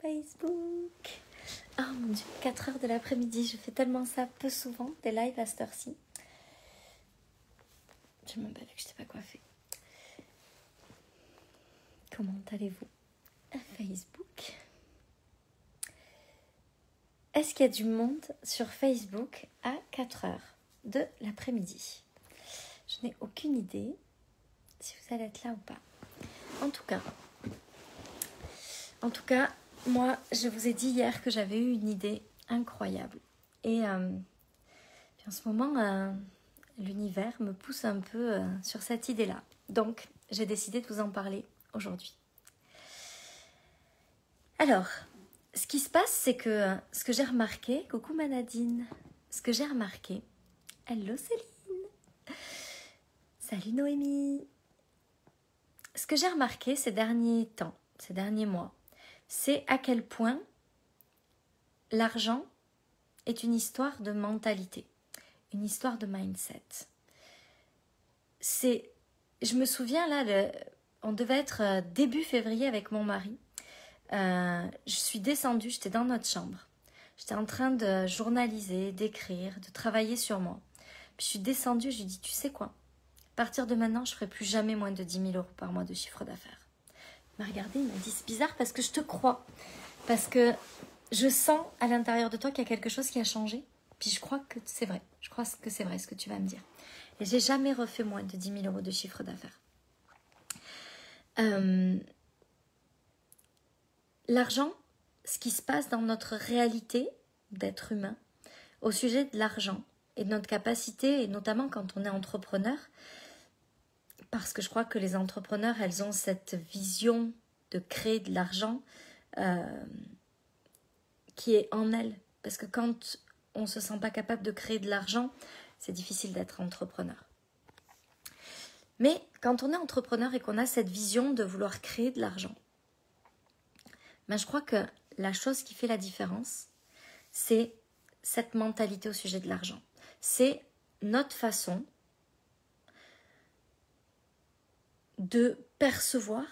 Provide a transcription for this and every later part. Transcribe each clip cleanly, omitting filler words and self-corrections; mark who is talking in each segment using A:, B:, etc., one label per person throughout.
A: Facebook. Oh mon dieu, 4 heures de l'après-midi, je fais tellement ça peu souvent, des lives à cette heure-ci. Je n'ai même pas vu que je n'étais pas coiffée. Comment allez-vous à Facebook? Est-ce qu'il y a du monde sur Facebook à 4 heures de l'après-midi? Je n'ai aucune idée si vous allez être là ou pas. En tout cas, moi, je vous ai dit hier que j'avais eu une idée incroyable. Et en ce moment, l'univers me pousse un peu sur cette idée-là. Donc, j'ai décidé de vous en parler aujourd'hui. Alors, ce qui se passe, c'est que ce que j'ai remarqué... Coucou Manadine. Ce que j'ai remarqué... Hello Céline. Salut Noémie. Ce que j'ai remarqué ces derniers temps, ces derniers mois, c'est à quel point l'argent est une histoire de mentalité, une histoire de mindset. Je me souviens là, on devait être début février avec mon mari. Je suis descendue, j'étais dans notre chambre. J'étais en train de journaliser, d'écrire, de travailler sur moi. Puis je suis descendue, je lui ai dit, tu sais quoi? À partir de maintenant, je ne ferai plus jamais moins de 10 000 € par mois de chiffre d'affaires. Il m'a regardé, il m'a dit, c'est bizarre parce que je te crois. Parce que je sens à l'intérieur de toi qu'il y a quelque chose qui a changé. Puis je crois que c'est vrai. Je crois que c'est vrai ce que tu vas me dire. Et j'ai jamais refait moins de 10 000 € de chiffre d'affaires. L'argent, ce qui se passe dans notre réalité d'être humain, au sujet de l'argent et de notre capacité, et notamment quand on est entrepreneur, parce que je crois que les entrepreneurs, elles ont cette vision de créer de l'argent qui est en elles. Parce que quand on ne se sent pas capable de créer de l'argent, c'est difficile d'être entrepreneur. Mais quand on est entrepreneur et qu'on a cette vision de vouloir créer de l'argent, ben je crois que la chose qui fait la différence, c'est cette mentalité au sujet de l'argent. C'est notre façon de percevoir,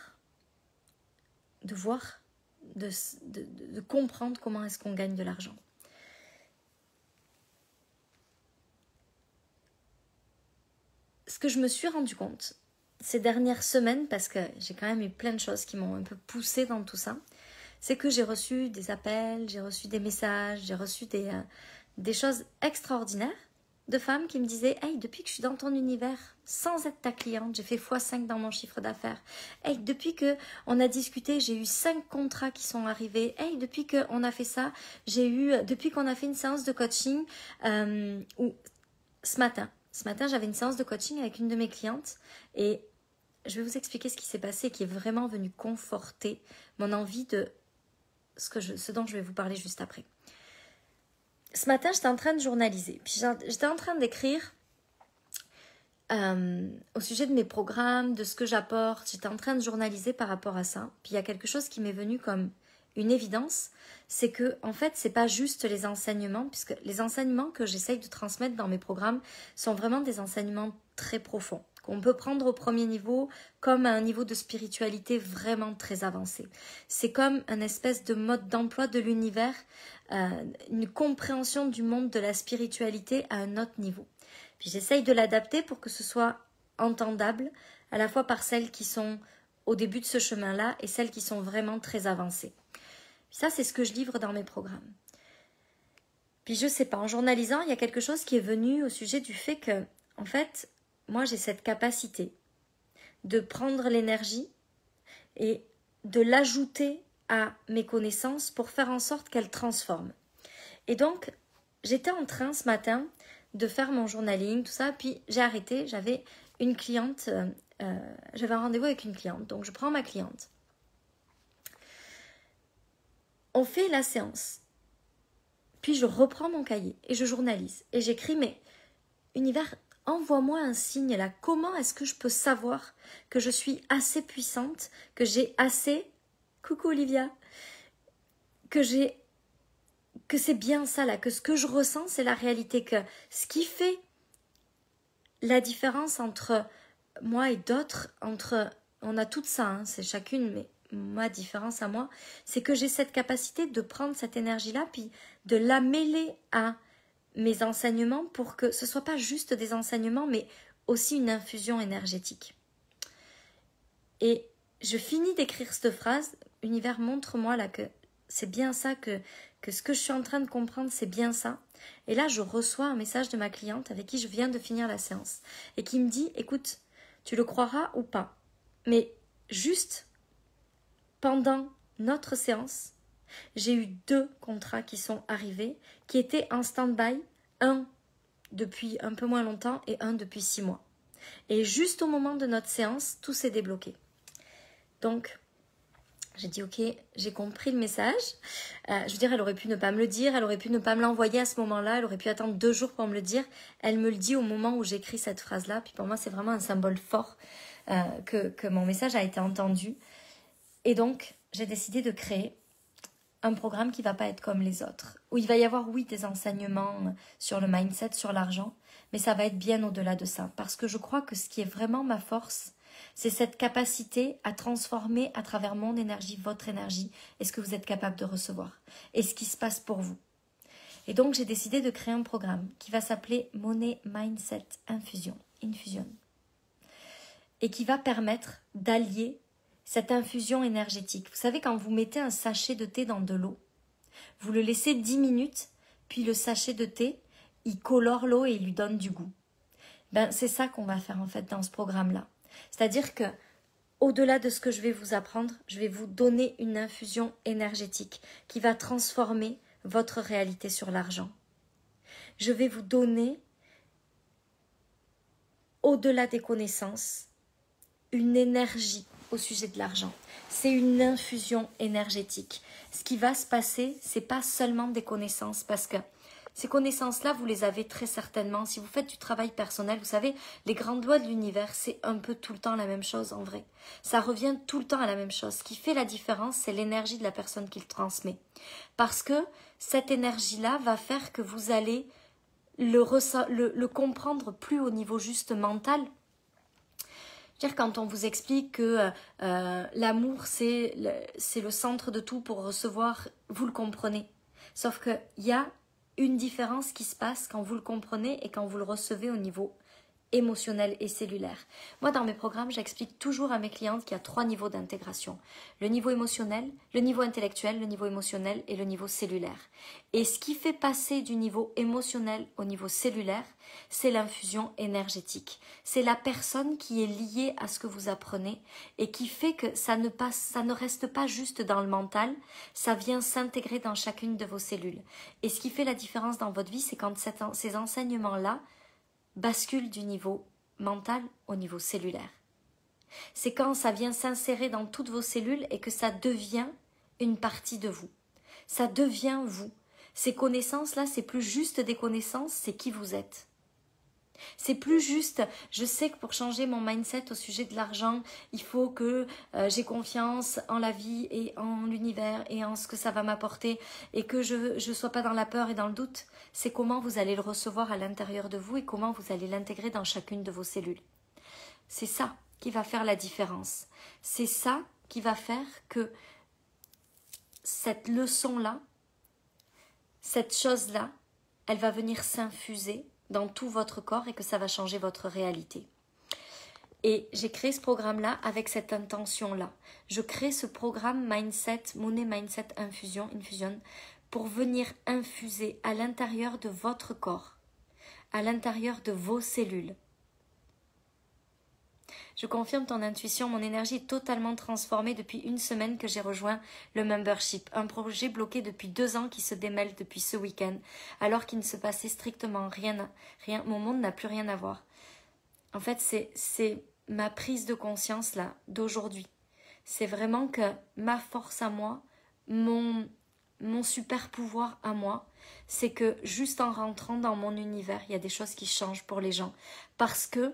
A: de voir, de comprendre comment est-ce qu'on gagne de l'argent. Ce que je me suis rendu compte ces dernières semaines, parce que j'ai quand même eu plein de choses qui m'ont un peu poussée dans tout ça, c'est que j'ai reçu des appels, j'ai reçu des messages, j'ai reçu des choses extraordinaires de femmes qui me disaient « Hey, depuis que je suis dans ton univers, sans être ta cliente, j'ai fait x5 dans mon chiffre d'affaires. Hey, depuis qu'on a discuté, j'ai eu 5 contrats qui sont arrivés. Hey, depuis qu'on a fait ça, depuis qu'on a fait une séance de coaching, ou ce matin, j'avais une séance de coaching avec une de mes clientes et je vais vous expliquer ce qui s'est passé et qui est vraiment venu conforter mon envie de ce dont je vais vous parler juste après. Ce matin, j'étais en train de journaliser. Puis j'étais en train d'écrire au sujet de mes programmes, de ce que j'apporte. J'étais en train de journaliser par rapport à ça. Puis il y a quelque chose qui m'est venu comme une évidence, c'est que en fait, c'est pas juste les enseignements, puisque les enseignements que j'essaye de transmettre dans mes programmes sont vraiment des enseignements très profonds, qu'on peut prendre au premier niveau comme à un niveau de spiritualité vraiment très avancé. C'est comme un espèce de mode d'emploi de l'univers, une compréhension du monde de la spiritualité à un autre niveau. Puis j'essaye de l'adapter pour que ce soit entendable à la fois par celles qui sont au début de ce chemin-là et celles qui sont vraiment très avancées. Puis ça, c'est ce que je livre dans mes programmes. Puis je sais pas, en journalisant, il y a quelque chose qui est venu au sujet du fait que, en fait, moi j'ai cette capacité de prendre l'énergie et de l'ajouter à mes connaissances pour faire en sorte qu'elles transforment. Et donc, j'étais en train ce matin de faire mon journaling, tout ça, puis j'ai arrêté, j'avais une cliente, j'avais un rendez-vous avec une cliente, donc je prends ma cliente. On fait la séance, puis je reprends mon cahier et je journalise et j'écris, mais univers, envoie-moi un signe là, comment est-ce que je peux savoir que je suis assez puissante, que j'ai assez, coucou Olivia, que c'est bien ça là, que ce que je ressens c'est la réalité, que ce qui fait la différence entre moi et d'autres, on a tout ça, hein, c'est chacune, mais ma différence à moi, c'est que j'ai cette capacité de prendre cette énergie-là, puis de la mêler à mes enseignements pour que ce ne soit pas juste des enseignements, mais aussi une infusion énergétique. Et je finis d'écrire cette phrase, univers, montre-moi là que c'est bien ça, que ce que je suis en train de comprendre, c'est bien ça. Et là, je reçois un message de ma cliente avec qui je viens de finir la séance et qui me dit, écoute, tu le croiras ou pas, mais juste pendant notre séance, j'ai eu 2 contrats qui sont arrivés, qui étaient en stand-by, un depuis un peu moins longtemps et un depuis 6 mois. Et juste au moment de notre séance, tout s'est débloqué. Donc, j'ai dit ok, j'ai compris le message. Je veux dire, elle aurait pu ne pas me le dire, elle aurait pu ne pas me l'envoyer à ce moment-là, elle aurait pu attendre 2 jours pour me le dire. Elle me le dit au moment où j'écris cette phrase-là. Puis pour moi, c'est vraiment un symbole fort que mon message a été entendu. Et donc, j'ai décidé de créer un programme qui ne va pas être comme les autres. Où il va y avoir, oui, des enseignements sur le mindset, sur l'argent, mais ça va être bien au-delà de ça. Parce que je crois que ce qui est vraiment ma force, c'est cette capacité à transformer à travers mon énergie, votre énergie, et ce que vous êtes capable de recevoir, et ce qui se passe pour vous. Et donc, j'ai décidé de créer un programme qui va s'appeler Money Mindset Infusion, et qui va permettre d'allier cette infusion énergétique. Vous savez, quand vous mettez un sachet de thé dans de l'eau, vous le laissez 10 minutes, puis le sachet de thé, il colore l'eau et il lui donne du goût. Ben, c'est ça qu'on va faire en fait dans ce programme-là. C'est-à-dire que, au-delà de ce que je vais vous apprendre, je vais vous donner une infusion énergétique qui va transformer votre réalité sur l'argent. Je vais vous donner, au-delà des connaissances, une énergie au sujet de l'argent. C'est une infusion énergétique. Ce qui va se passer, c'est pas seulement des connaissances, parce que ces connaissances-là, vous les avez très certainement. Si vous faites du travail personnel, vous savez, les grandes lois de l'univers, c'est un peu tout le temps la même chose en vrai. Ça revient tout le temps à la même chose. Ce qui fait la différence, c'est l'énergie de la personne qui le transmet. Parce que cette énergie-là va faire que vous allez le comprendre plus au niveau juste mental. C'est-à-dire quand on vous explique que l'amour, c'est le centre de tout pour recevoir, vous le comprenez. Sauf qu'il y a une différence qui se passe quand vous le comprenez et quand vous le recevez au niveau émotionnel et cellulaire. Moi, dans mes programmes, j'explique toujours à mes clientes qu'il y a 3 niveaux d'intégration. Le niveau émotionnel, le niveau intellectuel, le niveau émotionnel et le niveau cellulaire. Et ce qui fait passer du niveau émotionnel au niveau cellulaire, c'est l'infusion énergétique. C'est la personne qui est liée à ce que vous apprenez et qui fait que ça ne reste pas juste dans le mental, ça vient s'intégrer dans chacune de vos cellules. Et ce qui fait la différence dans votre vie, c'est quand ces enseignements-là bascule du niveau mental au niveau cellulaire. C'est quand ça vient s'insérer dans toutes vos cellules et que ça devient une partie de vous. Ça devient vous. Ces connaissances-là, c'est plus juste des connaissances, c'est qui vous êtes. C'est plus juste, je sais que pour changer mon mindset au sujet de l'argent, il faut que j'ai confiance en la vie et en l'univers et en ce que ça va m'apporter et que je ne sois pas dans la peur et dans le doute. C'est comment vous allez le recevoir à l'intérieur de vous et comment vous allez l'intégrer dans chacune de vos cellules. C'est ça qui va faire la différence. C'est ça qui va faire que cette leçon-là, cette chose-là, elle va venir s'infuser dans tout votre corps et que ça va changer votre réalité. Et j'ai créé ce programme-là avec cette intention-là. Je crée ce programme Mindset, Money Mindset Infusion, pour venir infuser à l'intérieur de votre corps, à l'intérieur de vos cellules. Je confirme ton intuition, mon énergie est totalement transformée depuis 1 semaine que j'ai rejoint le membership. Un projet bloqué depuis 2 ans qui se démêle depuis ce week-end, alors qu'il ne se passait strictement rien. Mon monde n'a plus rien à voir. En fait, c'est ma prise de conscience là d'aujourd'hui. C'est vraiment que ma force à moi, mon super pouvoir à moi, c'est que juste en rentrant dans mon univers, il y a des choses qui changent pour les gens. Parce que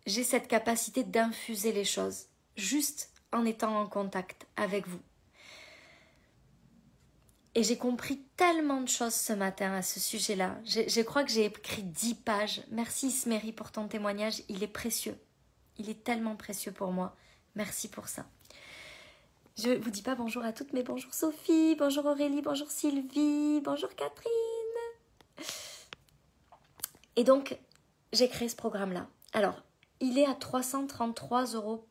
A: j'ai cette capacité d'infuser les choses, juste en étant en contact avec vous. Et j'ai compris tellement de choses ce matin à ce sujet-là. Je crois que j'ai écrit 10 pages. Merci Isméry pour ton témoignage, il est précieux. Il est tellement précieux pour moi. Merci pour ça. Je vous dis pas bonjour à toutes, mais bonjour Sophie, bonjour Aurélie, bonjour Sylvie, bonjour Catherine. Et donc, j'ai créé ce programme-là. Alors, il est à 333 €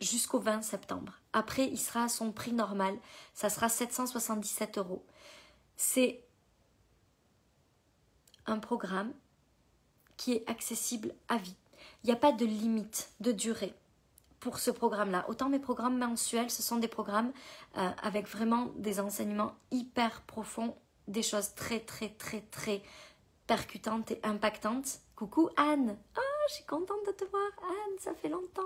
A: jusqu'au 20 septembre. Après, il sera à son prix normal. Ça sera 777 €. C'est un programme qui est accessible à vie. Il n'y a pas de limite de durée pour ce programme-là. Autant mes programmes mensuels, ce sont des programmes avec vraiment des enseignements hyper profonds, des choses très, très, très, très percutantes et impactantes. Coucou Anne! Oh, je suis contente de te voir, Anne, ça fait longtemps.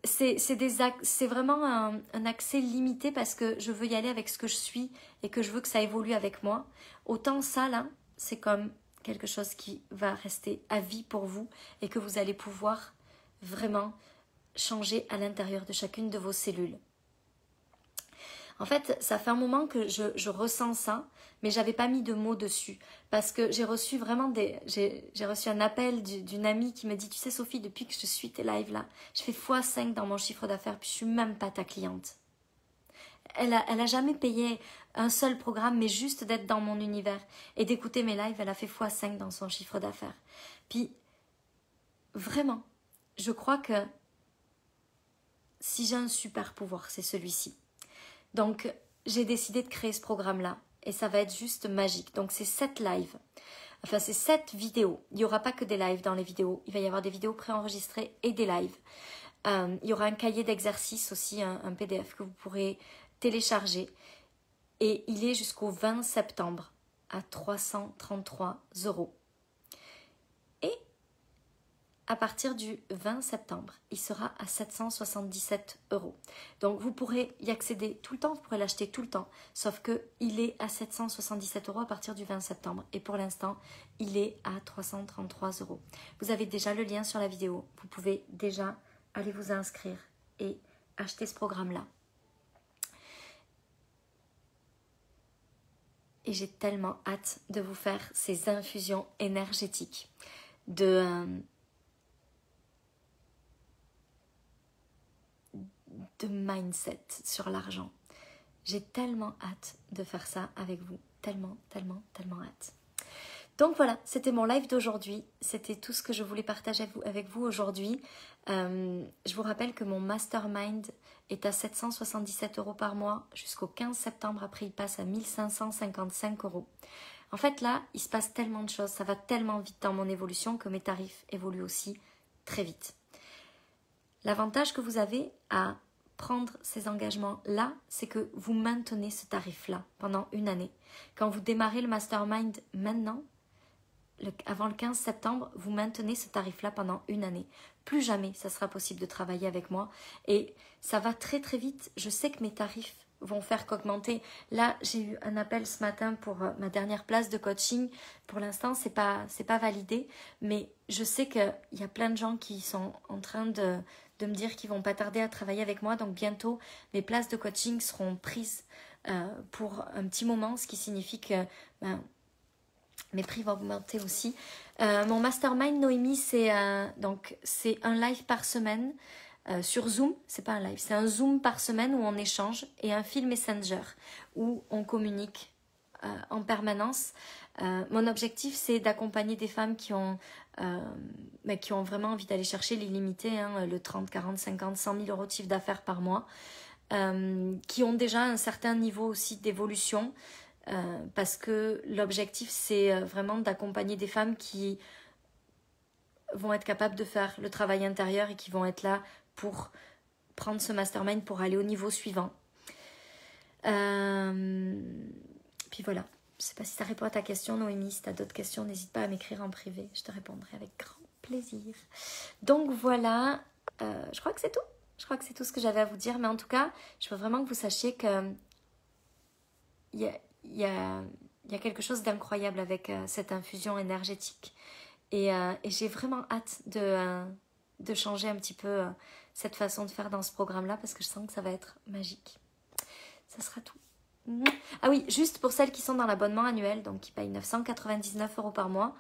A: C'est vraiment un accès limité parce que je veux y aller avec ce que je suis et que je veux que ça évolue avec moi. Autant ça, là, c'est comme quelque chose qui va rester à vie pour vous et que vous allez pouvoir vraiment changer à l'intérieur de chacune de vos cellules. En fait, ça fait un moment que je ressens ça, mais j'avais pas mis de mots dessus parce que j'ai reçu vraiment j'ai reçu un appel d'une amie qui me dit, tu sais Sophie, depuis que je suis tes lives là, je fais x5 dans mon chiffre d'affaires, puis je suis même pas ta cliente. Elle a jamais payé un seul programme, mais juste d'être dans mon univers et d'écouter mes lives, elle a fait x5 dans son chiffre d'affaires. Puis vraiment, je crois que si j'ai un super pouvoir, c'est celui-ci. Donc, j'ai décidé de créer ce programme-là et ça va être juste magique. Donc, c'est 7 lives. Enfin, c'est 7 vidéos. Il n'y aura pas que des lives dans les vidéos. Il va y avoir des vidéos préenregistrées et des lives. Il y aura un cahier d'exercice aussi, un PDF que vous pourrez télécharger. Et il est jusqu'au 20 septembre à 333 €. Et à partir du 20 septembre, il sera à 777 €. Donc vous pourrez y accéder tout le temps, vous pourrez l'acheter tout le temps, sauf qu'il est à 777 € à partir du 20 septembre. Et pour l'instant, il est à 333 €. Vous avez déjà le lien sur la vidéo, vous pouvez déjà aller vous inscrire et acheter ce programme-là. Et j'ai tellement hâte de vous faire ces infusions énergétiques de mindset sur l'argent. J'ai tellement hâte de faire ça avec vous. Tellement, tellement, tellement hâte. Donc voilà, c'était mon live d'aujourd'hui. C'était tout ce que je voulais partager avec vous aujourd'hui. Je vous rappelle que mon mastermind est à 777 € par mois jusqu'au 15 septembre. Après, il passe à 1555 €. En fait, là, il se passe tellement de choses. Ça va tellement vite dans mon évolution que mes tarifs évoluent aussi très vite. L'avantage que vous avez à prendre ces engagements-là, c'est que vous maintenez ce tarif-là pendant une année. Quand vous démarrez le mastermind maintenant, avant le 15 septembre, vous maintenez ce tarif-là pendant une année. Plus jamais ça sera possible de travailler avec moi. Et ça va très très vite. Je sais que mes tarifs vont faire qu'augmenter. Là, j'ai eu un appel ce matin pour ma dernière place de coaching. Pour l'instant, c'est pas validé. Mais je sais qu'il y a plein de gens qui sont en train de me dire qu'ils vont pas tarder à travailler avec moi. Donc bientôt, mes places de coaching seront prises pour un petit moment, ce qui signifie que mes prix vont augmenter aussi. Mon mastermind Noémie, c'est un live par semaine sur Zoom. C'est pas un live, c'est un Zoom par semaine où on échange et un fil Messenger où on communique en permanence. Mon objectif, c'est d'accompagner des femmes qui ont vraiment envie d'aller chercher l'illimité, le 30, 40, 50, 100 000 € de chiffre d'affaires par mois, qui ont déjà un certain niveau aussi d'évolution. Parce que l'objectif, c'est vraiment d'accompagner des femmes qui vont être capables de faire le travail intérieur et qui vont être là pour prendre ce mastermind pour aller au niveau suivant. Puis voilà, je ne sais pas si ça répond à ta question, Noémie. Si tu as d'autres questions, n'hésite pas à m'écrire en privé, je te répondrai avec grand plaisir. Donc voilà, je crois que c'est tout. Je crois que c'est tout ce que j'avais à vous dire, mais en tout cas, je veux vraiment que vous sachiez que il y a quelque chose d'incroyable avec cette infusion énergétique. Et j'ai vraiment hâte de changer un petit peu cette façon de faire dans ce programme-là parce que je sens que ça va être magique. Ça sera tout. Ah oui, juste pour celles qui sont dans l'abonnement annuel, donc qui payent 999 € par mois,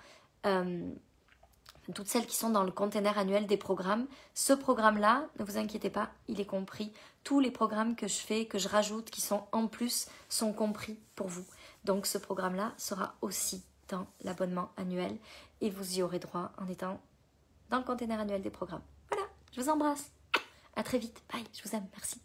A: toutes celles qui sont dans le container annuel des programmes. Ce programme-là, ne vous inquiétez pas, il est compris. Tous les programmes que je fais, que je rajoute, qui sont en plus, sont compris pour vous. Donc ce programme-là sera aussi dans l'abonnement annuel et vous y aurez droit en étant dans le container annuel des programmes. Voilà, je vous embrasse. À très vite. Bye, je vous aime. Merci.